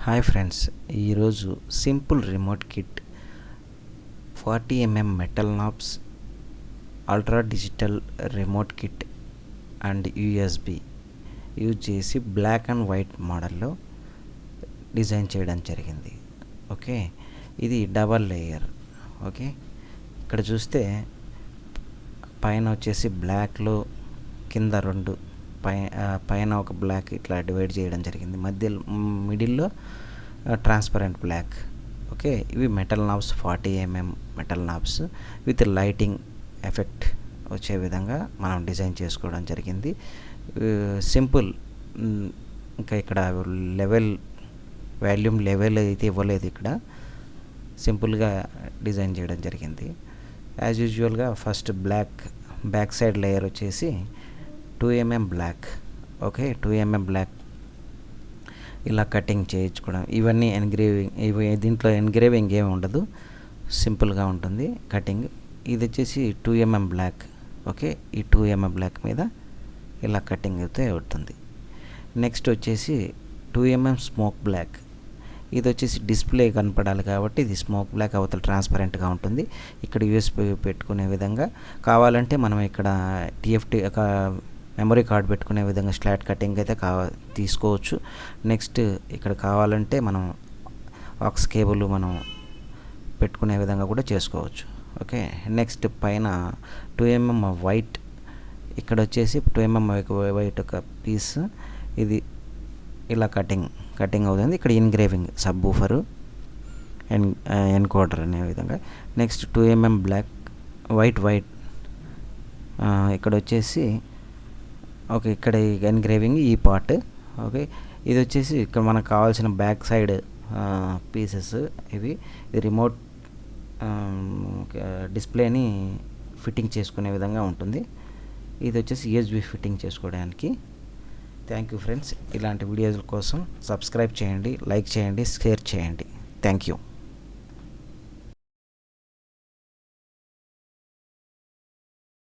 Hi friends, ఈరోజు simple remote kit 40 mm metal knobs, ultra digital remote kit and USB use చేసి black and white మోడల్లో design చేయడం జరిగింది. Okay, ఇది double layer. Okay, ఇక్కడ చూస్తే పైన వచ్చేసి బ్లాక్లో కింద రెండు పైన ఒక బ్లాక్ ఇట్లా డివైడ్ చేయడం జరిగింది. మిడిల్లో ట్రాన్స్పరెంట్ బ్లాక్. ఓకే, ఇవి metal knobs, 40 mm metal knobs with lighting effect వచ్చే విధంగా మనం డిజైన్ చేసుకోవడం జరిగింది. సింపుల్. ఇంకా ఇక్కడ వాల్యూమ్ లెవెల్ అయితే ఇవ్వలేదు. ఇక్కడ సింపుల్గా డిజైన్ చేయడం జరిగింది. యాజ్ యూజువల్గా ఫస్ట్ బ్యాక్ సైడ్ లేయర్ వచ్చేసి 2 mm block. Okay, 2 mm block ఇలా కటింగ్ చేయించుకోవడం. ఇవన్నీ దీంట్లో ఎన్గ్రేవింగ్ ఏమి ఉండదు, సింపుల్గా ఉంటుంది కటింగ్. ఇది వచ్చేసి 2 mm బ్లాక్. ఓకే, ఈ 2 mm బ్లాక్ మీద ఇలా కటింగ్ అయితే అవుతుంది. నెక్స్ట్ వచ్చేసి 2 mm స్మోక్ బ్లాక్. ఇది వచ్చేసి డిస్ప్లే కనపడాలి కాబట్టి ఇది స్మోక్ బ్లాక్, అవతల ట్రాన్స్పరెంట్గా ఉంటుంది. ఇక్కడ యూఎస్బి పెట్టుకునే విధంగా కావాలంటే మనం ఇక్కడ టీఎఫ్టీ ఒక మెమరీ కార్డ్ పెట్టుకునే విధంగా స్లాట్ కటింగ్ అయితే తీసుకోవచ్చు. నెక్స్ట్ ఇక్కడ కావాలంటే మనం ఆక్స్ కేబుల్ మనం పెట్టుకునే విధంగా కూడా చేసుకోవచ్చు. ఓకే, నెక్స్ట్ పైన 2 mm వైట్. ఇక్కడ వచ్చేసి 2 mm వైట్ ఒక పీస్, ఇది ఇలా కటింగ్ అవుతుంది. ఇక్కడ ఇన్గ్రేవింగ్ సబ్ ఊఫరు ఎన్కోడర్ అనే విధంగా. నెక్స్ట్ 2 mm బ్లాక్ వైట్ ఇక్కడ వచ్చేసి ఓకే, ఇక్కడ ఎన్గ్రేవింగ్ ఈ పార్ట్. ఓకే, ఇది వచ్చేసి ఇక్కడ మనకు కావాల్సిన బ్యాక్ సైడ్ పీసెస్ ఇది రిమోట్ డిస్ప్లేని ఫిట్టింగ్ చేసుకునే విధంగా ఉంటుంది. ఇది వచ్చేసి యూఎస్బి ఫిట్టింగ్ చేసుకోవడానికి. Thank you friends. ఇలాంటి వీడియోల కోసం సబ్స్క్రైబ్ చేయండి, లైక్ చేయండి, షేర్ చేయండి. Thank you.